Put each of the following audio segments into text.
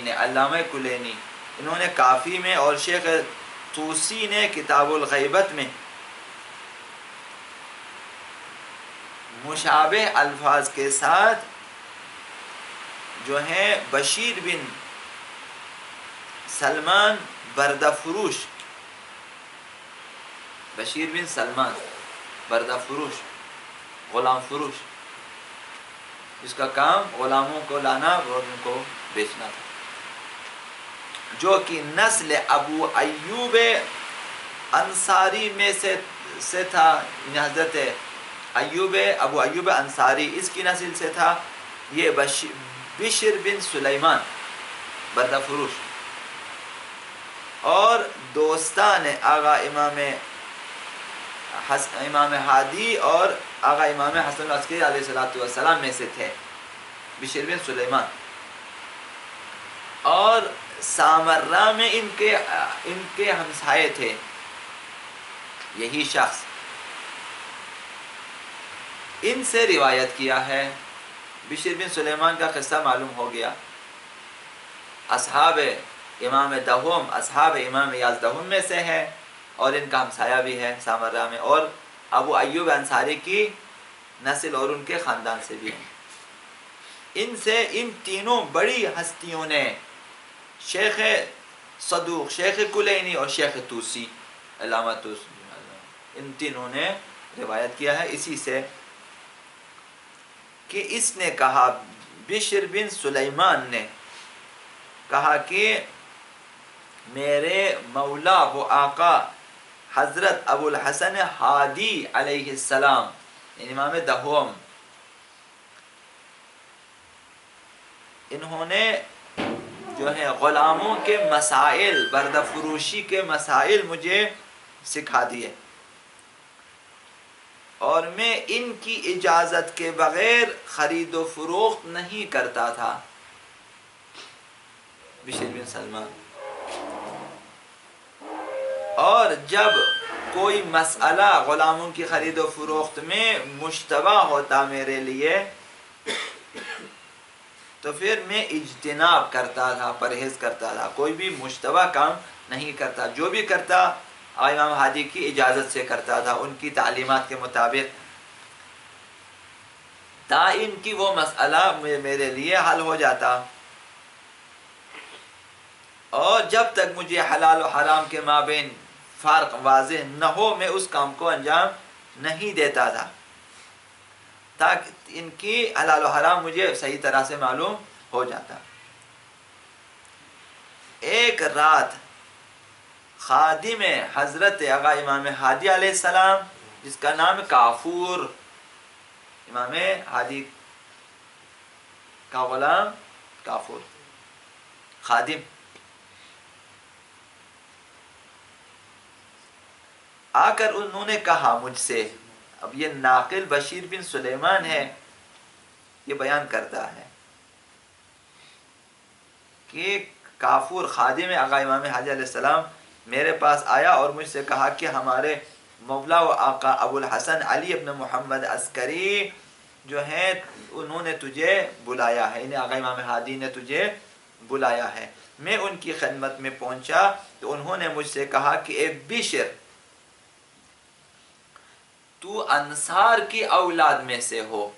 نے علامہ کلینی انہوں نے کافی میں اور شیخ طوسی نے کتاب الغیبت میں مشابہ الفاظ کے ساتھ جو ہیں بشیر بن سلمان بردہ فروش، بشیر بن سلمان بردہ فروش، غلام فروش، جس کا کام غلاموں کو لانا اور ان کو بیچنا تھا، جو کہ نسل ابو ایوب انصاری میں سے تھا، حضرت ابو ایوب انصاری اس کی نسل سے تھا یہ بشر بن سلیمان بردہ فروش، اور دوستان آغا امام ہادی اور آغا امام حسن عسکری علیہ السلام میں سے تھے بشر بن سلیمان، اور سامرہ میں ان کے ہمسائے تھے یہی شخص، ان سے روایت کیا ہے۔ بشر بن سلیمان کا قصہ معلوم ہو گیا، اصحاب امام دہوم، اصحاب امام یازدہم میں سے ہے، اور ان کا ہمسایہ بھی ہے سامرہ میں، اور ابو ایوب انصاری کی نسل اور ان کے خاندان سے بھی ہیں۔ ان تینوں بڑی ہستیوں نے شیخ صدوق، شیخ کلینی اور شیخ طوسی، علامہ طوسی، ان تینوں نے روایت کیا ہے اسی سے کہ اس نے کہا، بشر بن سلیمان نے کہا کہ میرے مولا و آقا حضرت ابو الحسن ہادی علیہ السلام، یعنی امام دہوم، انہوں نے جو ہے غلاموں کے مسائل، بردہ فروشی کے مسائل مجھے سکھا دیے، اور میں ان کی اجازت کے بغیر خرید و فروخت نہیں کرتا تھا۔ بشر بن سلمان، اور جب کوئی مسئلہ غلاموں کی خرید و فروخت میں مشتبہ ہوتا میرے لیے تو پھر میں اجتناب کرتا تھا، پرہیز کرتا تھا، کوئی بھی مشتبہ کام نہیں کرتا، جو بھی کرتا امام ہادی کی اجازت سے کرتا تھا، ان کی تعلیمات کے مطابق، تا ان کی وہ مسئلہ میرے لیے حل ہو جاتا، اور جب تک مجھے حلال و حرام کے مابین فرق واضح نہ ہو میں اس کام کو انجام نہیں دیتا تھا، تاکہ ان کی حلال و حرام مجھے صحیح طرح سے معلوم ہو جاتا۔ ایک رات خادم حضرت آقا امام ہادی علیہ السلام، جس کا نام کافور، امام ہادی کا غلام کافور، خادم، آ کر انہوں نے کہا مجھ سے، اب یہ ناقل بشیر بن سلیمان ہے، یہ بیان کرتا ہے کہ کافور خادم آقا امام حاجی علیہ السلام میرے پاس آیا اور مجھ سے کہا کہ ہمارے مولا و آقا ابو الحسن علی ابن محمد عسکری جو ہیں انہوں نے تجھے بلایا ہے، انہیں آقا امام ہادی نے تجھے بلایا ہے۔ میں ان کی خدمت میں پہنچا تو انہوں نے مجھ سے کہا کہ اے بشر، تو انصار کی اولاد میں سے ہو،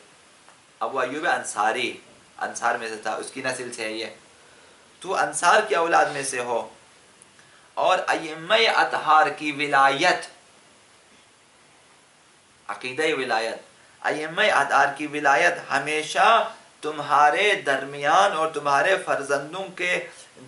ابو ایوب انصاری انصار میں سے تھا، اس کی نسل سے ہے یہ، تو انصار کی اولاد میں سے ہو، اور ائمہ اطہار کی ولایت، عقیدہ ولایت، ائمہ اطہار کی ولایت ہمیشہ تمہارے درمیان اور تمہارے فرزندوں کے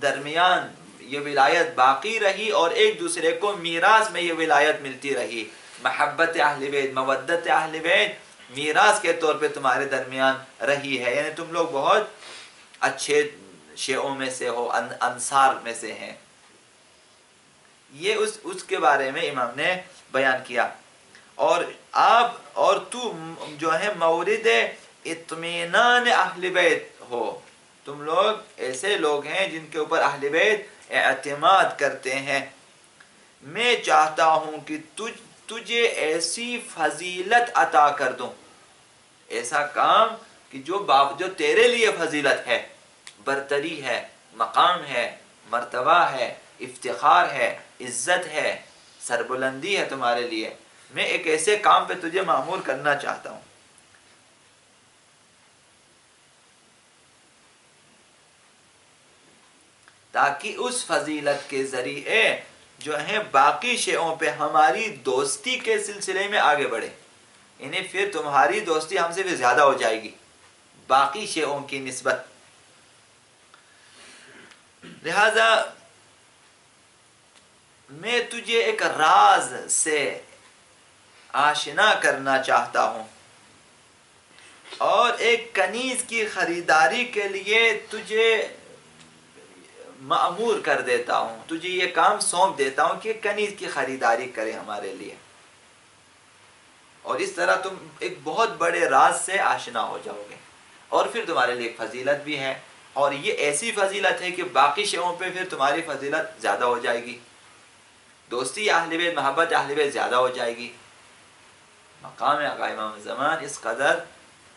درمیان یہ ولایت باقی رہی، اور ایک دوسرے کو میراث میں یہ ولایت ملتی رہی، محبت اہل بیت، مودت اہل بیت میراث کے طور پہ تمہارے درمیان رہی ہے، یعنی تم لوگ بہت اچھے شیعوں میں سے ہو، انصار میں سے ہیں۔ یہ اس کے بارے میں امام نے بیان کیا، اور آپ اور تو جو ہے مورد اطمینان اہل بیت ہو، تم لوگ ایسے لوگ ہیں جن کے اوپر اہل بیت اعتماد کرتے ہیں، میں چاہتا ہوں کہ تجھے ایسی فضیلت عطا کر دوں، ایسا کام کہ جو تیرے لیے فضیلت ہے، برتری ہے، مقام ہے، مرتبہ ہے، افتخار ہے، عزت ہے، سربلندی ہے تمہارے لیے. میں ایک ایسے کام پہ تجھے مأمور کرنا چاہتا ہوں تاکہ اس فضیلت کے ذریعے جو ہیں باقی شیعوں پہ ہماری دوستی کے سلسلے میں آگے بڑھے. یعنی پھر تمہاری دوستی ہم سے بھی زیادہ ہو جائے گی باقی شیعوں کی نسبت. لہذا میں تجھے ایک راز سے آشنا کرنا چاہتا ہوں اور ایک کنیز کی خریداری کے لیے تجھے مأمور کر دیتا ہوں، تجھے یہ کام سونپ دیتا ہوں کہ کنیز کی خریداری کرے ہمارے لیے. اور اس طرح تم ایک بہت بڑے راز سے آشنا ہو جاؤ گے اور پھر تمہارے لیے ایک فضیلت بھی ہے، اور یہ ایسی فضیلت ہے کہ باقی شیعوں پہ پھر تمہاری فضیلت زیادہ ہو جائے گی، دوستی اہل بیت، محبت اہل بیت زیادہ ہو جائے گی. مقام آقا امام زمان اس قدر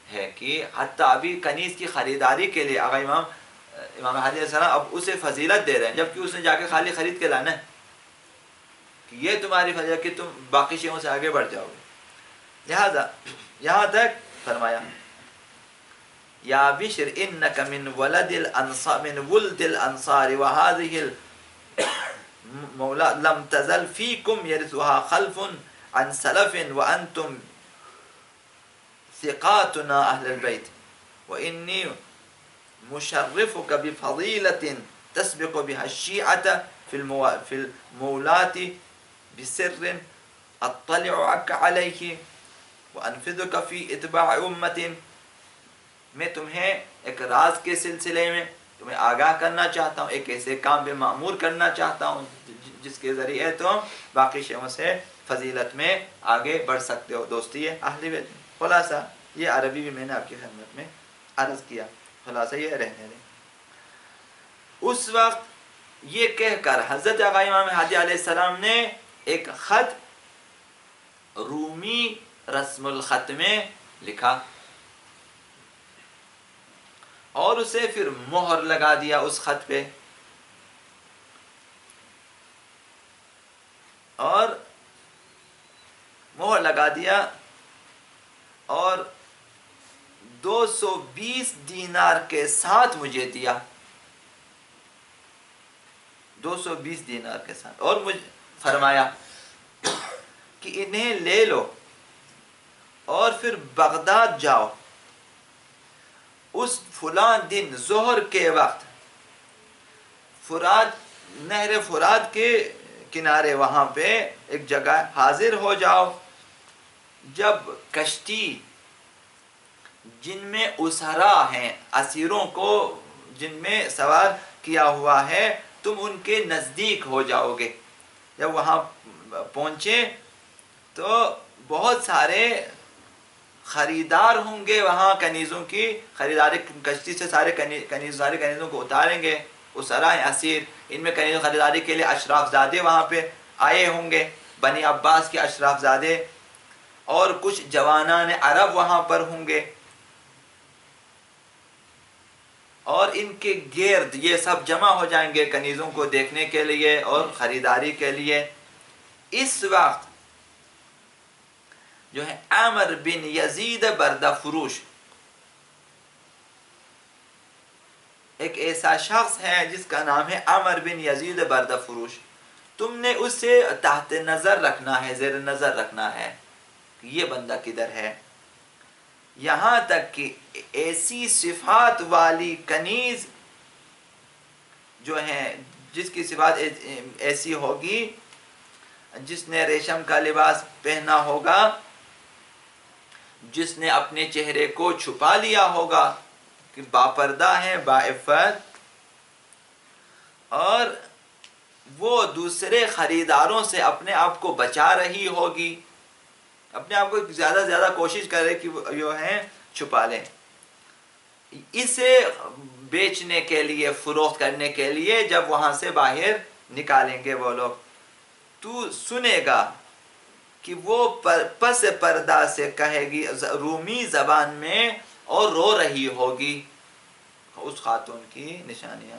ہے کہ حتیٰ ابھی کنیز کی خریداری کے لیے آقا امام مہدی علیہ السلام اب اسے فضیلت دے رہے ہیں، جبکہ اس نے جا کے خالی خرید کے لانا ہے کہ یہ تمہاری فضیلت کہ تم باقی شیعوں سے آگے بڑھ جاؤ گے. لہذا یہاں تک فرمایا یا بشر انک من ولد الانصار وهذه المولى لم تزل فيكم يرثها خلف عن سلف وانتم ثقاتنا اهل البيت واني مشرفك بفضيلة تسبق بها الشيعة في المولاة بسر اطلعك عليه وانفذك في اتباع امة. میں تمہیں ایک راز کے سلسلے میں تمہیں آگاہ کرنا چاہتا ہوں، ایک ایسے کام پہ مأمور کرنا چاہتا ہوں جس کے ذریعے تم باقی شیعوں سے فضیلت میں آگے بڑھ سکتے ہو. دوستی ہے اہل بیت. خلاصہ یہ عربی بھی میں نے آپ کی خدمت میں عرض کیا، خلاصہ یہ رہنے دیں. اس وقت یہ کہہ کر حضرت آقا امام مہدی علیہ السلام نے ایک خط رومی رسم الخط میں لکھا اور اسے پھر مہر لگا دیا اس خط پہ، اور مہر لگا دیا اور 220 دینار کے ساتھ مجھے دیا، 220 دینار کے ساتھ، اور مجھے فرمایا کہ انہیں لے لو اور پھر بغداد جاؤ، اس فلاں دن ظہر کے وقت فرات، نہر فرات کے کنارے وہاں پہ ایک جگہ حاضر ہو جاؤ. جب کشتی جن میں اسرا ہیں، اسیروں کو جن میں سوار کیا ہوا ہے، تم ان کے نزدیک ہو جاؤ گے. جب وہاں پہنچے تو بہت سارے خریدار ہوں گے، وہاں کنیزوں کی خریداری، کشتی سے سارے کنیزوں کو اتاریں گے. اسرا ہیں، اسیر، ان میں کنیزوں خریداری کے لیے اشراف زادے وہاں پہ آئے ہوں گے، بنی عباس کے اشراف زادے، اور کچھ جوانان عرب وہاں پر ہوں گے، اور ان کے گرد یہ سب جمع ہو جائیں گے کنیزوں کو دیکھنے کے لیے اور خریداری کے لیے. اس وقت جو ہے عامر بن یزید بردہ فروش، ایک ایسا شخص ہے جس کا نام ہے عامر بن یزید بردہ فروش، تم نے اسے تحت نظر رکھنا ہے، زیر نظر رکھنا ہے کہ یہ بندہ کدھر ہے. یہاں تک کہ ایسی صفات والی کنیز جو ہیں، جس کی صفات ایسی ہوگی، جس نے ریشم کا لباس پہنا ہوگا، جس نے اپنے چہرے کو چھپا لیا ہوگا کہ باپردہ ہے، باعفت، اور وہ دوسرے خریداروں سے اپنے آپ کو بچا رہی ہوگی، اپنے آپ کو زیادہ سے زیادہ کوشش کرے کہ وہ جو ہیں چھپا لیں، اسے بیچنے کے لیے، فروخت کرنے کے لیے جب وہاں سے باہر نکالیں گے وہ لوگ، تو سنے گا کہ وہ پس پردہ سے کہے گی رومی زبان میں اور رو رہی ہوگی. اس خاتون کی نشانیاں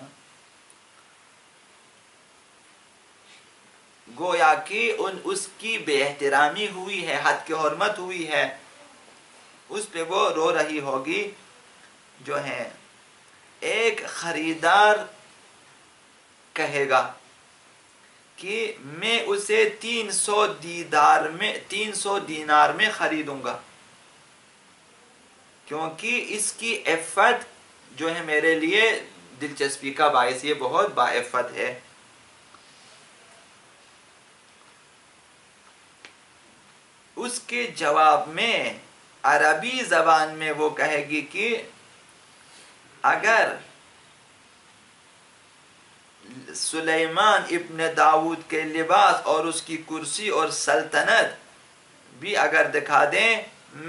گویا کہ اس کی بے احترامی ہوئی ہے، حد کی حرمت ہوئی ہے، اس پہ وہ رو رہی ہوگی. جو ہے ایک خریدار کہے گا کہ میں اسے 300 دینار میں خریدوں گا، کیونکہ اس کی عفت جو ہے میرے لیے دلچسپی کا باعث، یہ بہت باعفت ہے. اس کے جواب میں عربی زبان میں وہ کہے گی کہ اگر سلیمان ابن داؤد کے لباس اور اس کی کرسی اور سلطنت بھی اگر دکھا دیں،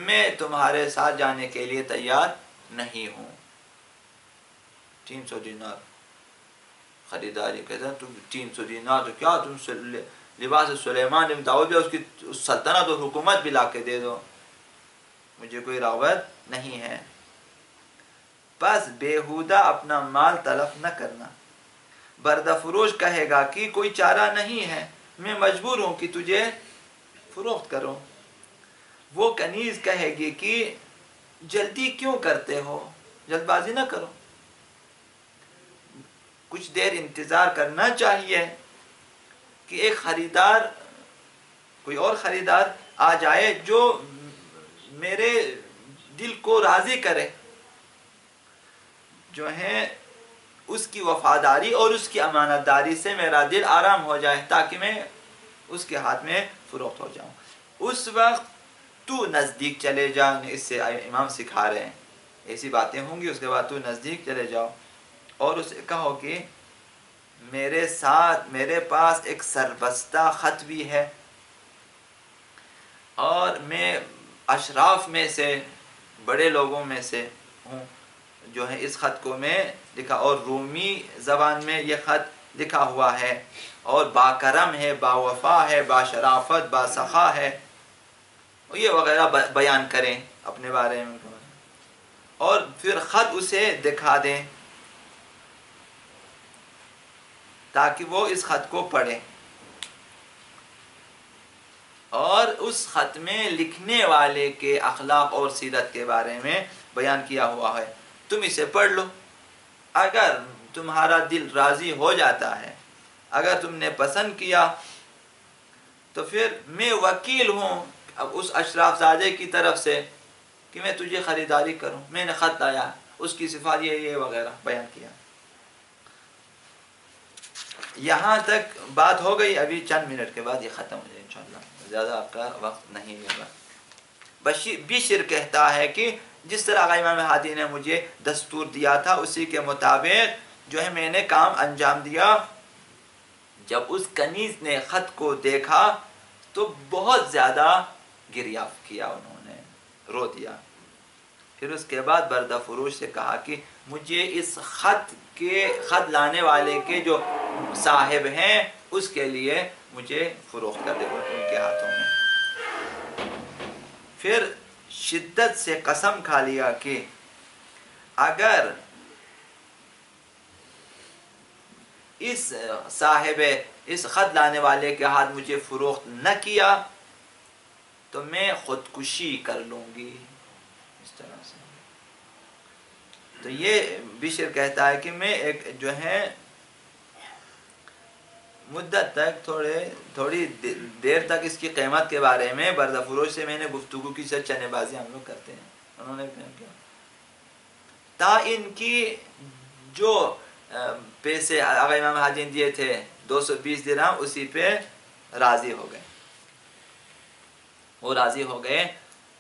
میں تمہارے ساتھ جانے کے لیے تیار نہیں ہوں. 300 دینار خریداری کہتا ہے، تم 300 دینار تو کیا، تم لباس سلیمان ابن داؤد بھی اس کی سلطنت اور حکومت بھی لا کے دے دو، مجھے کوئی رغبت نہیں ہے. بس بیہودہ اپنا مال تلف نہ کرنا. بردہ فروش کہے گا کہ کوئی چارہ نہیں ہے، میں مجبور ہوں کہ تجھے فروخت کروں. وہ کنیز کہے گی کہ جلدی کیوں کرتے ہو، جلد بازی نہ کرو، کچھ دیر انتظار کرنا چاہیے کہ ایک خریدار، کوئی اور خریدار آ جائے جو میرے دل کو راضی کرے، جو ہے اس کی وفاداری اور اس کی امانت داری سے میرا دل آرام ہو جائے، تاکہ میں اس کے ہاتھ میں فروخت ہو جاؤں. اس وقت تو نزدیک چلے جا، اس سے امام سکھا رہے ہیں، ایسی باتیں ہوں گی. اس کے بعد تو نزدیک چلے جاؤ اور اسے کہو کہ میرے ساتھ میرے پاس ایک سربستہ خط بھی ہے، اور میں اشراف میں سے، بڑے لوگوں میں سے ہوں، جو ہے اس خط کو میں لکھا، اور رومی زبان میں یہ خط لکھا ہوا ہے، اور با کرم ہے، با وفا ہے، با شرافت، با سخا ہے، یہ وغیرہ بیان کریں اپنے بارے میں، اور پھر خط اسے دکھا دیں تاکہ وہ اس خط کو پڑھے. اور اس خط میں لکھنے والے کے اخلاق اور سیرت کے بارے میں بیان کیا ہوا ہے. تم اسے پڑھ لو، اگر تمہارا دل راضی ہو جاتا ہے، اگر تم نے پسند کیا، تو پھر میں وکیل ہوں اب اس اشراف زادے کی طرف سے کہ میں تجھے خریداری کروں. میں نے خط لایا، اس کی صفات یہ وغیرہ بیان کیا. یہاں تک بات ہو گئی. ابھی چند منٹ کے بعد یہ ختم ہو جائے انشاءاللہ، زیادہ آپ کا وقت نہیں ہوگا. بشر کہتا ہے کہ جس طرح آقا امام ہادی نے مجھے دستور دیا تھا، اسی کے مطابق جو ہے میں نے کام انجام دیا. جب اس کنیز نے خط کو دیکھا تو بہت زیادہ گریہ کیا، انہوں نے رو دیا. پھر اس کے بعد بردہ فروش سے کہا کہ مجھے اس خط لانے والے کے جو صاحب ہیں اس کے لیے مجھے فروخت کر دے ان کے ہاتھوں میں. پھر شدت سے قسم کھا لیا کہ اگر اس صاحب اس خط لانے والے کے ہاتھ مجھے فروخت نہ کیا تو میں خودکشی کر لوں گی. اس طرح سے تو یہ بشر کہتا ہے کہ میں ایک جو ہے مدت تک تھوڑی دیر تک اس کی قیمت کے بارے میں بردہ فروش سے میں نے گفتگو کی. چنے بازی ہم لوگ کرتے ہیں. انہوں نے کیا تا ان کی جو پیسے آقا امام ہادی نے دیے تھے 220 درہم، اسی پہ راضی ہو گئے. وہ راضی ہو گئے.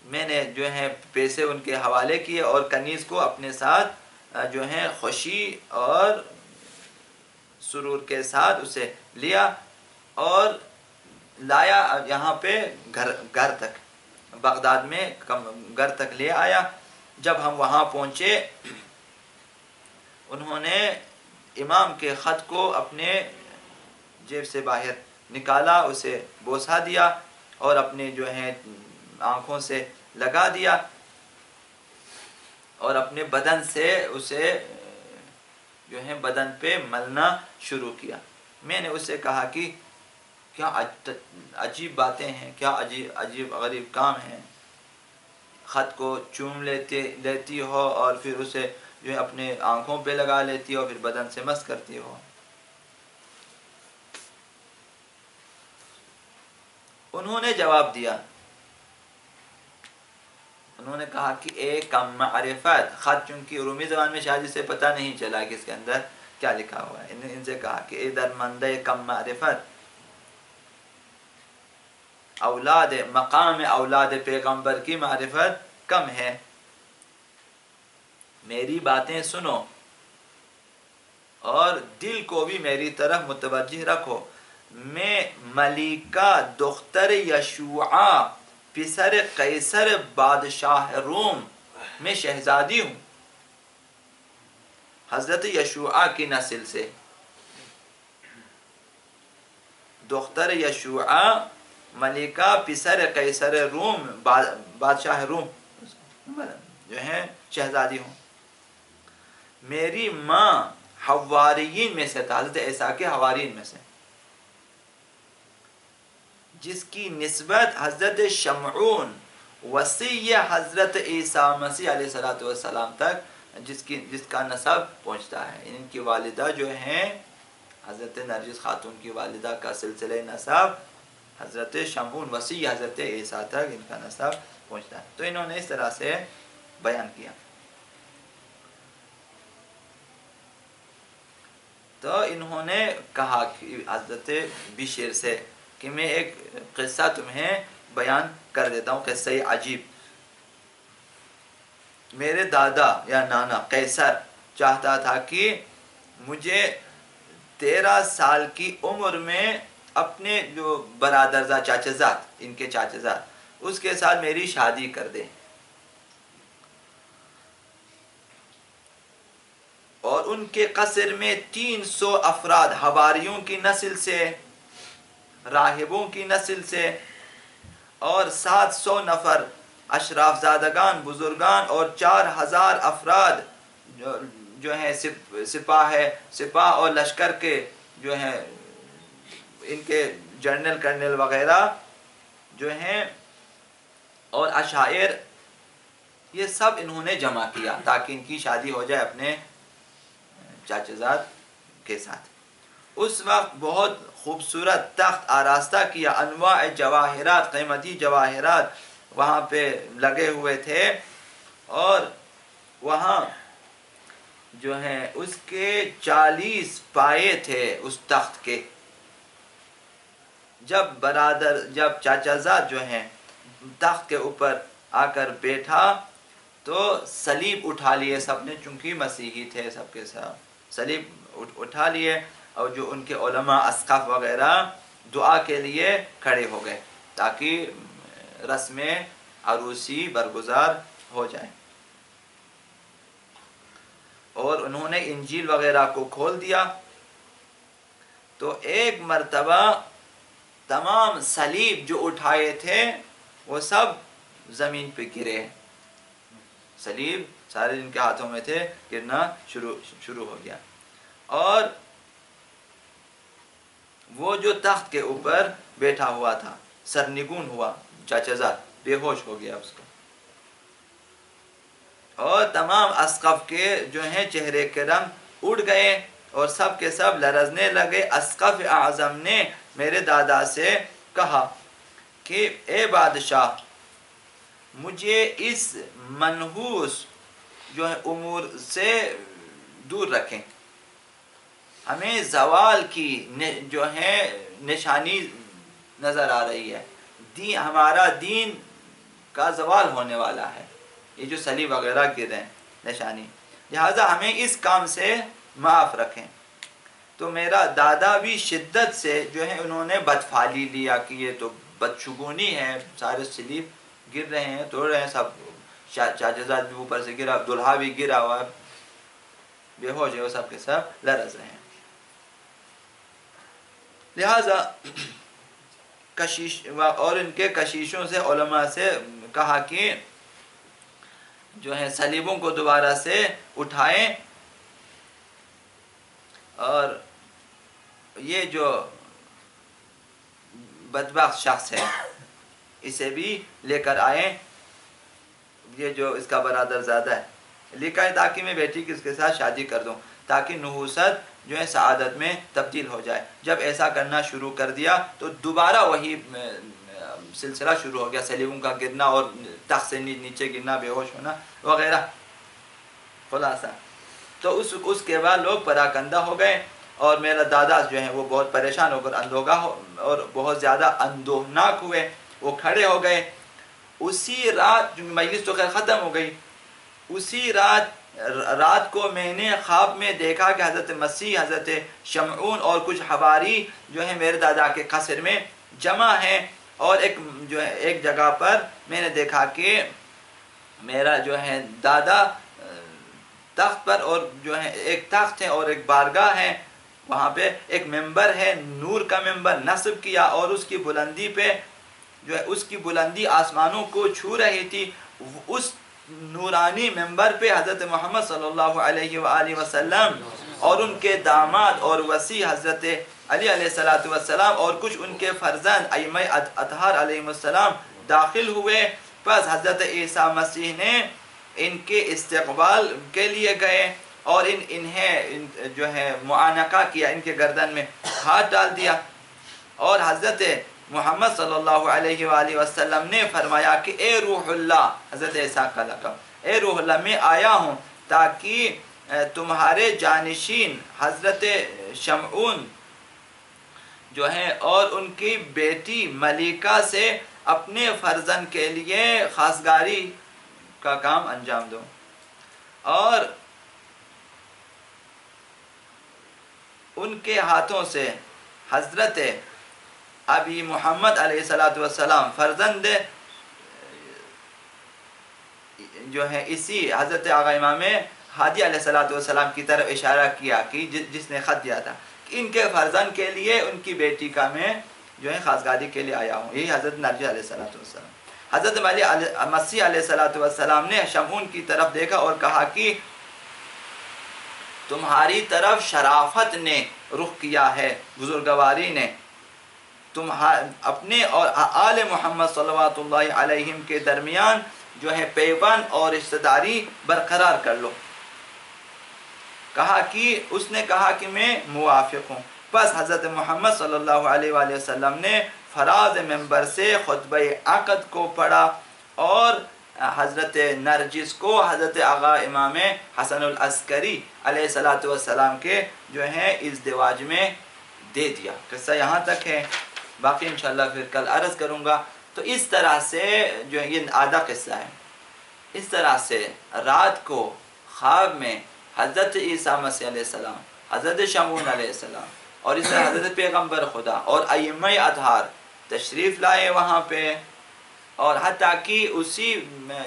میں نے جو ہے پیسے ان کے حوالے کیے اور کنیز کو اپنے ساتھ جو ہے خوشی اور سرور کے ساتھ اسے لیا اور لایا یہاں پہ گھر تک، بغداد میں گھر تک لے آیا. جب ہم وہاں پہنچے، انہوں نے امام کے خط کو اپنے جیب سے باہر نکالا، اسے بوسہ دیا اور اپنے جو ہے آنکھوں سے لگا دیا اور اپنے بدن سے اسے جو ہے بدن پہ ملنا شروع کیا. میں نے اسے کہا کہ کیا عجیب باتیں ہیں، کیا عجیب غریب کام ہیں. خط کو چوم لیتی ہو اور پھر اسے جو ہے اپنے آنکھوں پہ لگا لیتی ہو، پھر بدن سے مس کرتی ہو. انہوں نے جواب دیا، انہوں نے کہا کہ اے کم معرفت. خط چونکہ رومی زبان میں شاید اسے پتہ نہیں چلا کہ اس کے اندر کیا لکھا ہوا ہے. ان سے کہا کہ اے درمندہ کم معرفت، مقام اولاد پیغمبر کی معرفت کم ہے. میری باتیں سنو اور دل کو بھی میری طرف متوجہ رکھو. میں ملیکہ دختر یشوعا پسر قیصر بادشاہ روم میں شہزادی ہوں. حضرت یشوعا کی نسل سے، دختر یشوعا ملکہ پسر قیصر روم بادشاہ روم جو ہیں شہزادی ہوں. میری ماں حواریین میں سے تھا، حضرت عیسیٰ کے حواریین میں سے، جس کی نسبت حضرت شمعون وصی حضرت عیسیٰ مسیح علیہ السلام تک جس کا نسب پہنچتا ہے. ان کی والدہ جو ہیں حضرت نرجس خاتون کی والدہ کا سلسلہ نسب حضرت شمعون وصی حضرت عیسیٰ تک ان کا نسب پہنچتا ہے. تو انہوں نے اس طرح سے بیان کیا. تو انہوں نے کہا کہ حضرت بشیر سے کہ میں ایک قصہ تمہیں بیان کر دیتا ہوں، قصہ عجیب. میرے دادا یا نانا قیصر چاہتا تھا کہ مجھے 13 سال کی عمر میں اپنے جو برادرزاد چاچزاد، ان کے چاچزاد، اس کے ساتھ میری شادی کر دے. اور ان کے قصر میں 300 افراد حواریوں کی نسل سے، راہبوں کی نسل سے، اور 700 نفر اشراف زادگان بزرگان اور 4000 افراد جو ہیں سپاہ اور لشکر کے جو ہیں ان کے جنرل کرنل وغیرہ جو ہیں اور عشائر، یہ سب انہوں نے جمع کیا تاکہ ان کی شادی ہو جائے اپنے چاچزاد کے ساتھ. اس وقت بہت خوبصورت تخت آراستہ کیا، انواع جواہرات، قیمتی جواہرات وہاں پہ لگے ہوئے تھے، اور وہاں جو ہیں اس کے 40 پائے تھے اس تخت کے. جب چاچازاد جو ہیں تخت کے اوپر آ کر بیٹھا تو صلیب اٹھا لیے سب نے، چونکہ مسیحی تھے سب کے ساتھ، صلیب اٹھا لیے، اور جو ان کے علماء اسقف وغیرہ دعا کے لیے کھڑے ہو گئے تاکہ رسم عروسی برگزار ہو جائے. اور انہوں نے انجیل وغیرہ کو کھول دیا تو ایک مرتبہ تمام صلیب جو اٹھائے تھے وہ سب زمین پہ گرے. صلیب سارے جن کے ہاتھوں میں تھے گرنا شروع ہو گیا، اور وہ جو تخت کے اوپر بیٹھا ہوا تھا سرنگون ہوا، چاچازاد بے ہوش ہو گیا اس کو. اور تمام اسقف کے جو ہیں چہرے کے رنگ اڑ گئے اور سب کے سب لرزنے لگے. اسقف اعظم نے میرے دادا سے کہا کہ اے بادشاہ، مجھے اس منحوس جو ہے امور سے دور رکھیں. ہمیں زوال کی جو ہے نشانی نظر آ رہی ہے، ہمارا دین کا زوال ہونے والا ہے، یہ جو صلیب وغیرہ گرے ہیں نشانی، لہذا ہمیں اس کام سے معاف رکھیں. تو میرا دادا بھی شدت سے جو ہے انہوں نے بدفعلی لیا کہ یہ تو بدشگونی ہے، سارے صلیب گر رہے ہیں، توڑ رہے ہیں، سب چاچازاد بھی اوپر سے گرا، دلہا بھی گرا ہوا، بے ہوش ہے، وہ سب کے سب لرز رہے ہیں. لہذا کشیش اور ان کے کشیشوں سے علماء سے کہا کہ جو ہے صلیبوں کو دوبارہ سے اٹھائیں، اور یہ جو بدبخت شخص ہے، اسے بھی لے کر آئیں، یہ جو اس کا برادر زیادہ ہے، لے کر تاکہ میں بیٹی کی اس کے ساتھ شادی کر دوں، تاکہ نحوست جو ہے سعادت میں تبدیل ہو جائے۔ جب ایسا کرنا شروع کر دیا تو دوبارہ وہی سلسلہ شروع ہو گیا، سلیبوں کا گرنا اور تخت سے نیچے گرنا، بے ہوش ہونا وغیرہ خلاصہ۔ تو اس کے بعد لوگ پراکندہ ہو گئے، اور میرا دادا جو ہیں وہ بہت پریشان ہو کر اندوہگا اور بہت زیادہ اندوہناک ہوئے، وہ کھڑے ہو گئے۔ اسی رات مجلس تو خیر ختم ہو گئی، اسی رات کو میں نے خواب میں دیکھا کہ حضرت مسیح، حضرت شمعون اور کچھ حواری جو ہیں میرے دادا کے قصر میں جمع ہیں، اور ایک جگہ پر میں نے دیکھا کہ میرا جو ہے دادا تخت پر، اور جو ہے ایک تخت ہے اور ایک بارگاہ ہے، وہاں پہ ایک ممبر ہے، نور کا ممبر نصب کیا، اور اس کی بلندی پہ جو ہے اس کی بلندی آسمانوں کو چھو رہی تھی۔ اس نورانی ممبر پہ حضرت محمد صلی اللہ علیہ وآلہ وسلم اور ان کے داماد اور وسیع حضرت علی علیہ السلام اور کچھ ان کے فرزند ائمہ اطہار علیہ السلام داخل ہوئے۔ پس حضرت عیسیٰ مسیح نے ان کے استقبال کے لیے گئے اور انہیں جو ہے معانقہ کیا، ان کے گردن میں ہاتھ ڈال دیا، اور حضرت محمد صلی اللہ علیہ وآلہ وسلم نے فرمایا کہ اے روح اللہ، حضرت عیسیٰ کا لقب، اے روح اللہ، میں آیا ہوں تاکہ تمہارے جانشین حضرت شمعون جو ہیں اور ان کی بیٹی ملیکہ سے اپنے فرزند کے لیے خواستگاری کا کام انجام دوں، اور ان کے ہاتھوں سے حضرت ابی محمد علیہ السلام فرزند جو ہے اسی حضرت آقا امام ہادی علیہ السلام کی طرف اشارہ کیا کہ جس نے خط دیا تھا کہ ان کے فرزند کے لیے ان کی بیٹی کا میں جو ہے خواستگاری کے لیے آیا ہوں، یہی حضرت نرجس علیہ السلام۔ حضرت مسیح علیہ السلام نے شمعون کی طرف دیکھا اور کہا کہ تمہاری طرف شرافت نے رخ کیا ہے، بزرگواری نے، تم اپنے اور آل محمد صلوات اللہ علیہم کے درمیان جو ہے پیوند اور رشتہ داری برقرار کر لو۔ اس نے کہا کہ میں موافق ہوں۔ پس حضرت محمد صلی اللہ علیہ وآلہ وسلم نے فراز ممبر سے خطبہ عقد کو پڑھا اور حضرت نرجس کو حضرت آقا امام حسن العسکری علیہ السلام کے جو ہے ازدواج میں دے دیا۔ قصہ یہاں تک ہے، باقی انشاءاللہ پھر کل عرض کروں گا۔ تو اس طرح سے جو ہے یہ آدھا قصہ ہے، اس طرح سے رات کو خواب میں حضرت عیسیٰ مسیح علیہ السلام، حضرت شمعون علیہ السلام اور اس طرح حضرت پیغمبر خدا اور ائمہ اطہار تشریف لائے وہاں پہ، اور حتیٰ کہ اسی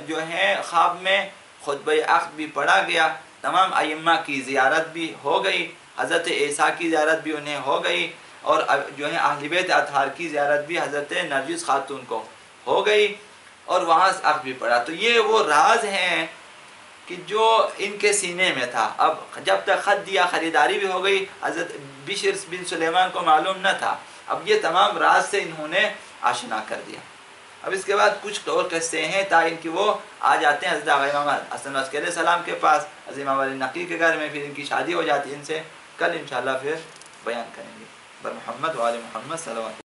جو ہے خواب میں خطبہ عقد بھی پڑھا گیا، تمام ائمہ کی زیارت بھی ہو گئی، حضرت عیسیٰ کی زیارت بھی انہیں ہو گئی، اور جو ہے اہل بیت اطہار کی زیارت بھی حضرت نرجس خاتون کو ہو گئی، اور وہاں سے عقد بھی پڑھا۔ تو یہ وہ راز ہیں کہ جو ان کے سینے میں تھا۔ اب جب تک خط دیا خریداری بھی ہو گئی، حضرت بشر بن سلیمان کو معلوم نہ تھا، اب یہ تمام راز سے انہوں نے آشنا کر دیا۔ اب اس کے بعد کچھ اور قصے ہیں تا ان کی وہ آ جاتے ہیں حضرت امام حسن عسکری علیہ السلام کے پاس، حضرت امام علی نقی کے گھر میں، پھر ان کی شادی ہو جاتی ہے ان سے، کل انشاءاللہ پھر بیان کریں گے۔ بر محمد و آل محمد صلی اللہ علیہ وسلم۔